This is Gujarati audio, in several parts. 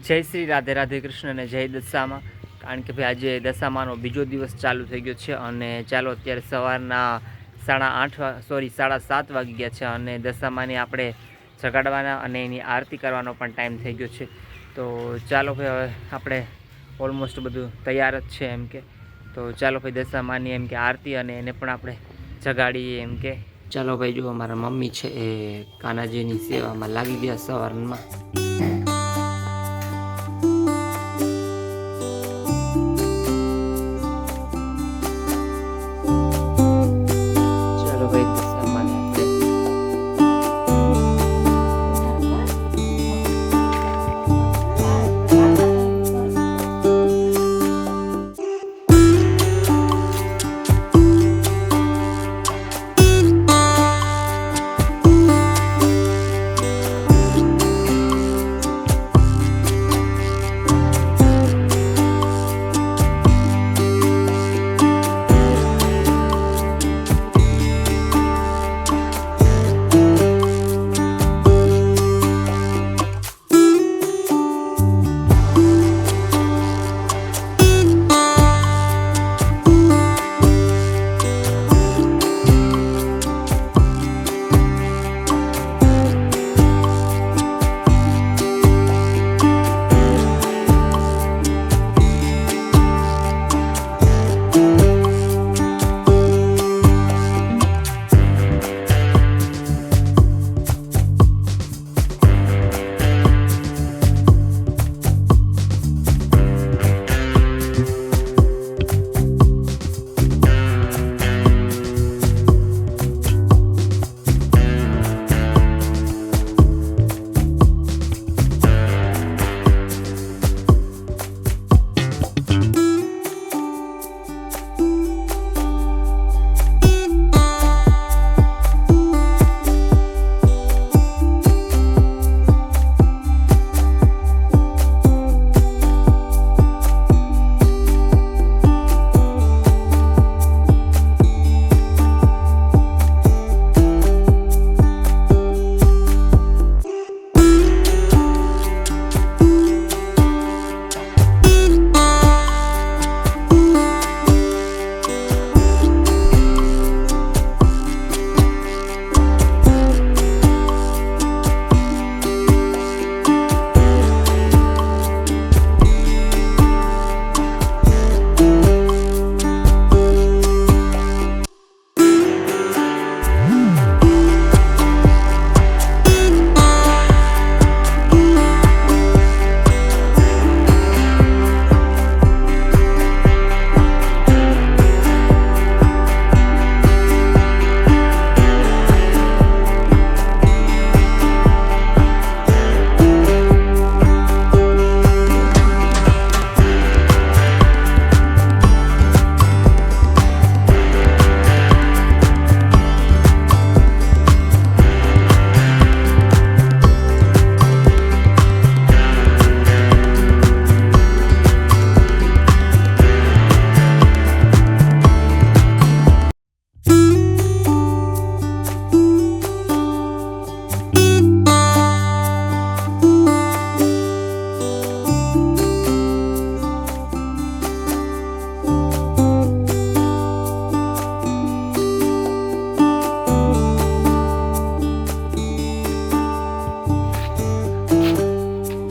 જય શ્રી રાધે રાધે કૃષ્ણ ને જય દશામાં। કારણ કે ભાઈ આજે દશામાનો બીજો દિવસ ચાલુ થઈ ગયો છે અને ચાલો અત્યારે સવારના 7:30 વાગી ગયા છે અને દશામાની આપણે જગાડવાના અને એની આરતી કરવાનો પણ ટાઈમ થઈ ગયો છે। તો ચાલો ભાઈ હવે આપણે ઓલમોસ્ટ બધું તૈયાર જ છે એમ કે, તો ચાલો ભાઈ દશામાની એમ કે આરતી અને એને પણ આપણે જગાડીએ એમ કે। ચાલો ભાઈ જો અમારા મમ્મી છે એ કાનાજીની સેવામાં લાગી ગયા સવારમાં।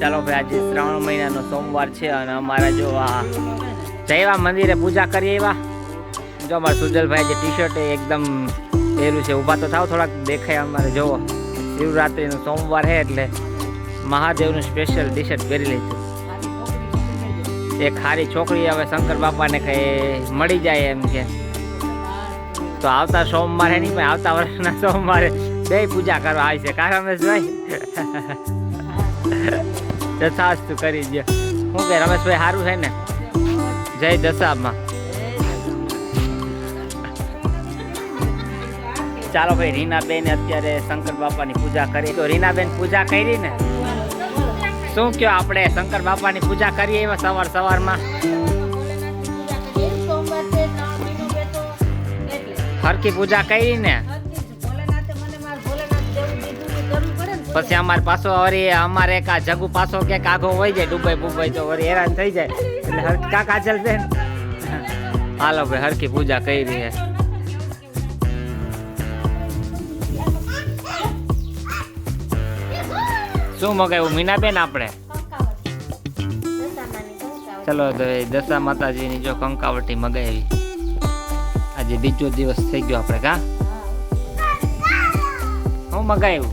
ચાલો ભાઈ આજે શ્રાવણ મહિનાનો સોમવાર છે અને અમારા જો આ જયવા મંદિરે પૂજા કરીએ એવા જો અમારા સુજલભાઈ જે ટી શર્ટ એકદમ પહેર્યું છે, ઊભા તો થાવ થોડાક દેખાય અમારે જોવો। શિવરાત્રિનો સોમવાર છે એટલે મહાદેવનું સ્પેશિયલ ટી શર્ટ પહેરી લીધું। એક ખારી છોકરી હવે શંકર બાપાને કઈ મળી જાય એમ કે, તો આવતા સોમવારે નહીં પણ આવતા વર્ષના સોમવારે બે પૂજા કરવા આવી છે કા રમેશભાઈ? દશાસ્તુ કરી દો। શું કે રમેશભાઈ સારું છે ને? જય દશામાં। ચાલો ભાઈ રીનાબેન અત્યારે શંકર બાપાની પૂજા કરી, તો રીનાબેન પૂજા કરી ને શું કયો આપણે શંકર બાપાની પૂજા કરીએ એમાં સવારમાં હરખી પૂજા કરી ને? પછી અમારે પાછો વળી અમારે એક આ જગુ પાછો ક્યાંક આઘો હોય જાય ડુબાઈ તો વળી હેરાન થઈ જાય એટલે કા કાજલ બેન હાલો ભાઈ હરખી પૂજા કરી છે. શું મગાવ્યું મીનાબેન આપણે? ચલો તો દશા માતાજીની જો કંકાવટી મગાવી. આજે બીજો દિવસ થઈ ગયો આપણે કા હું મગાવ્યું?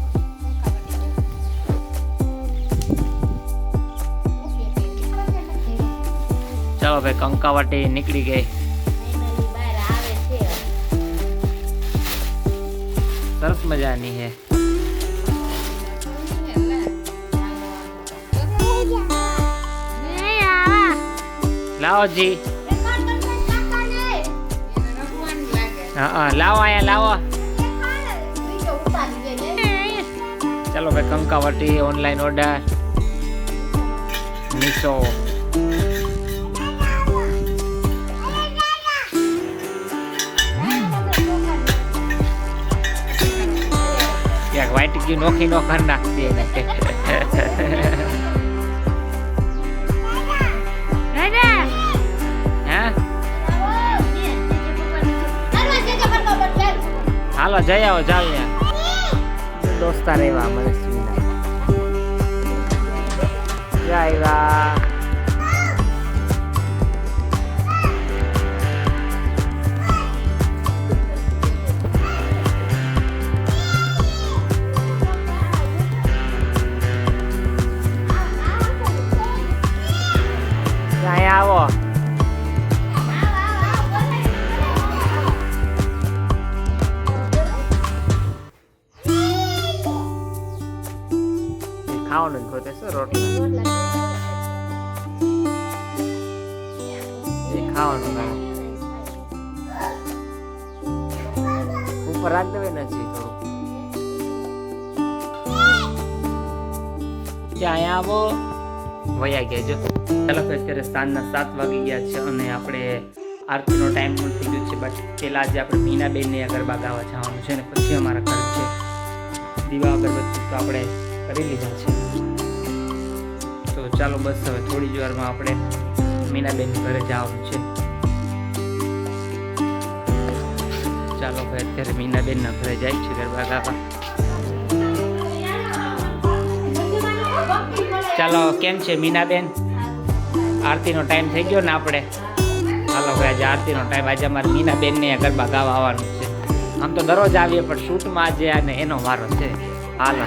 ચાલો ભાઈ કંકાવટી નીકળી ગઈ. સરસ મજાની હે. લાવો જી. હા લાવો અહીંયા લાવો. ચાલો ભાઈ કંકાવટી ઓનલાઈન ઓર્ડર મીશો. ક્યાંક વાઈટ ગયું નોખી નો કરી નાખતી એને. હાલો જઈ આવો ચાલ દોસ્તા રહેવા મને જય આવ્યા. આવો ખાવાનું ખોતે શું રોટલા ખાવાનું ઉપર રાખ દેવે નથી થોડું ક્યાં આવો વયા ગયા જો. ચાલો અત્યારે સાંજના 7 વાગી ગયા છે અને આપણે આરતીનો ટાઈમ પણ થઈ ગયો છે. બટ પહેલાં આજે આપણે મીનાબેનને ગરબા ગાવા જવાનું છે ને પછી અમારા ઘર છે. દીવા અગરબત્તી તો આપણે કરી લીધા છે. તો ચાલો બસ હવે થોડી જ વારમાં આપણે મીનાબેન ઘરે જવાનું છે. ચાલો ભાઈ અત્યારે મીનાબેનના ઘરે જાય છે ગરબા ગાવા. ચાલો કેમ છે મીનાબેન? આરતીનો ટાઈમ થઈ ગયો ને આપણે. હાલો ભાઈ આજે આરતીનો ટાઈમ. આજે અમારે મીનાબેનને ગરબા ગાવા આવવાનું છે. આમ તો દરરોજ આવીએ પણ શૂટમાં આજે અને એનો વારો છે. હાલો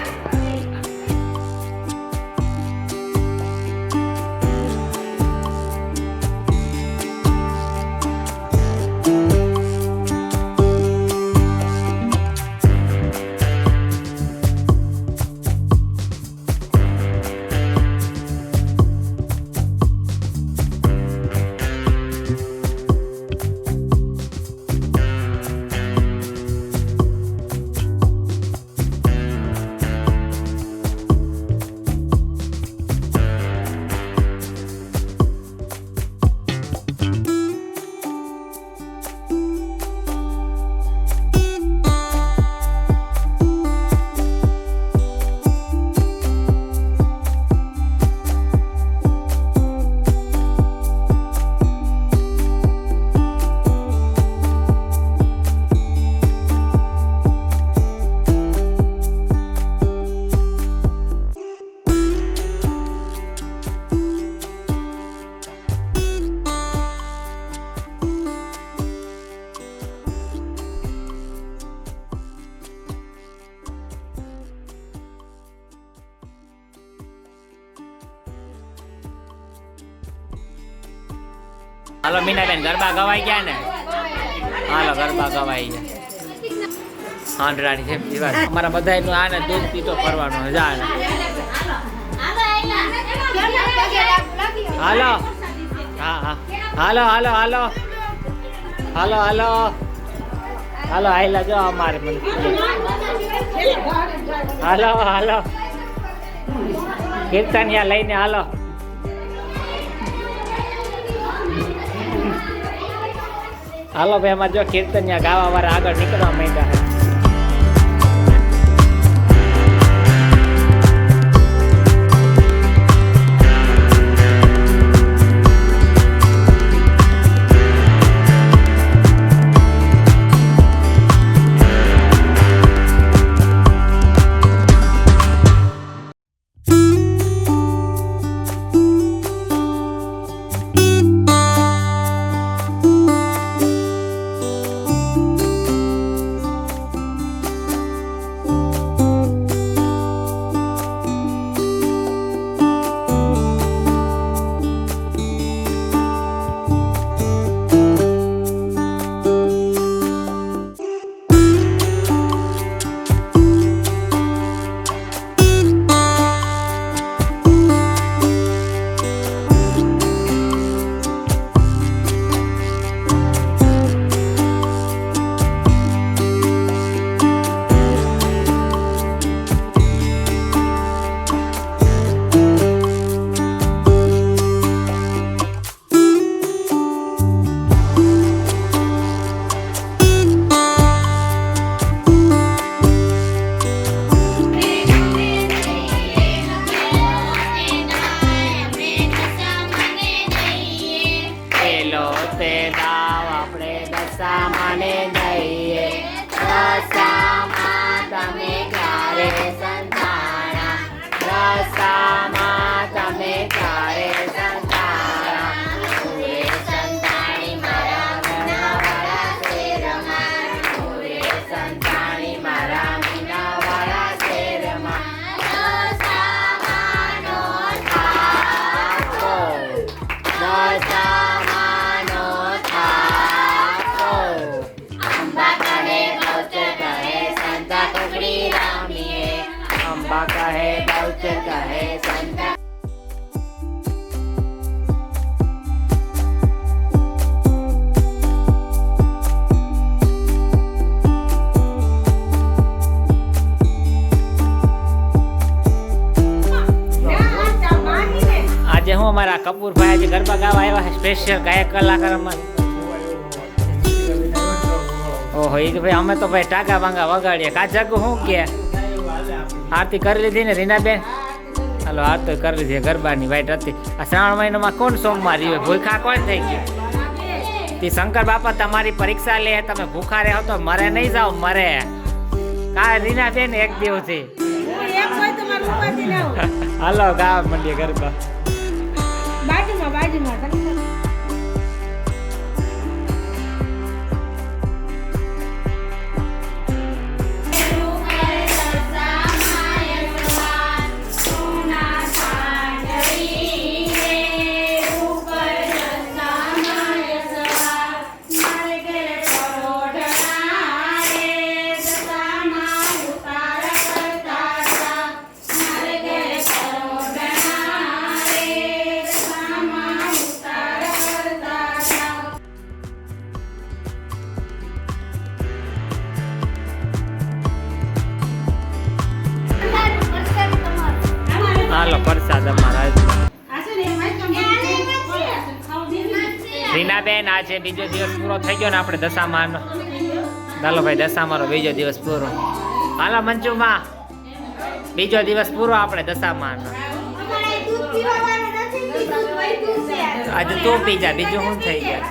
હાલો મીનાબેન ગરબા ગવાઈ ગયા ને? હાલો ગરબા ગવાઈ ગયા. હાંડરાની જેમ જીવા અમારા બધાયનું આને દૂધ પીતો ફરવાનો જા. હાલો હા હા હાલો હાલો હાલો હાલો હાલો હાલો આયલા જો અમારે મને હાલો હાલો કીર્તનિયા લઈને હાલો. હાલો ભાઈ અમારે જો કીર્તનિયા ગાવા વાળા આગળ નીકળવા માંડ્યા. હું અમારા કપૂરભાઈ આજે ગરબા ગાવા આવ્યા છે સ્પેશિયલ ગાયક કલાકાર અમારે. ઓહો એ ભાઈ અમે તો ભાઈ ટાકા બાંગા વગાડીએ. કાજક શું કે આરતી કરી લીધી ને રીનાબેન? હાલો આરતી કરી લીધી ગરબાની વાઈટ હતી. આ શ્રાવણ મહિનામાં કોણ સોમવાર રહ્યો? ભૂખા કોણ થઈ ગયું? તે શંકર બાપા તમારી પરીક્ષા લે, તમે ભૂખા રહો તો મરે નહીં જાઓ, મરે કા રીનાબેન એક દિવસથી. હાલો ગાવા મંડીએ ગરબા. હાલો પ્રસાદ અમારા. રીનાબેન આજે બીજો દિવસ પૂરો થઈ ગયો ને આપણે દશામાનો. ચાલો ભાઈ દશામાનો બીજો દિવસ પૂરો. હાલો મંજુમાં બીજો દિવસ પૂરો આપણે દશામાનો. આજે તું પી જા, બીજું શું થઈ ગયા?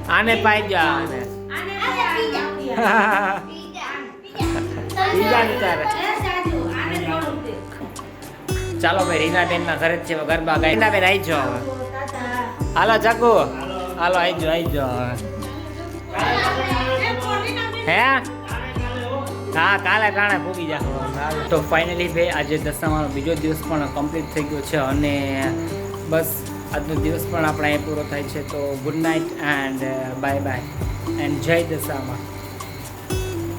આને પાઈ જા આને. પીજા વિચારે. ચાલો ભાઈ રીનાબેન ના ઘરે જ છે ગરબા ગાય. રીનાબેન આવી જાઓ હવે. હાલો જગુ હાલો આવી જાઓ હવે. હે હા કાલે કાણે ભૂગી જાઓ. તો ફાઇનલી ભાઈ આજે દશામાનો બીજો દિવસ પણ કમ્પ્લીટ થઈ ગયો છે અને બસ આજનો દિવસ પણ આપણે અહીં પૂરો થાય છે. તો good night and bye bye and જય દશામાં.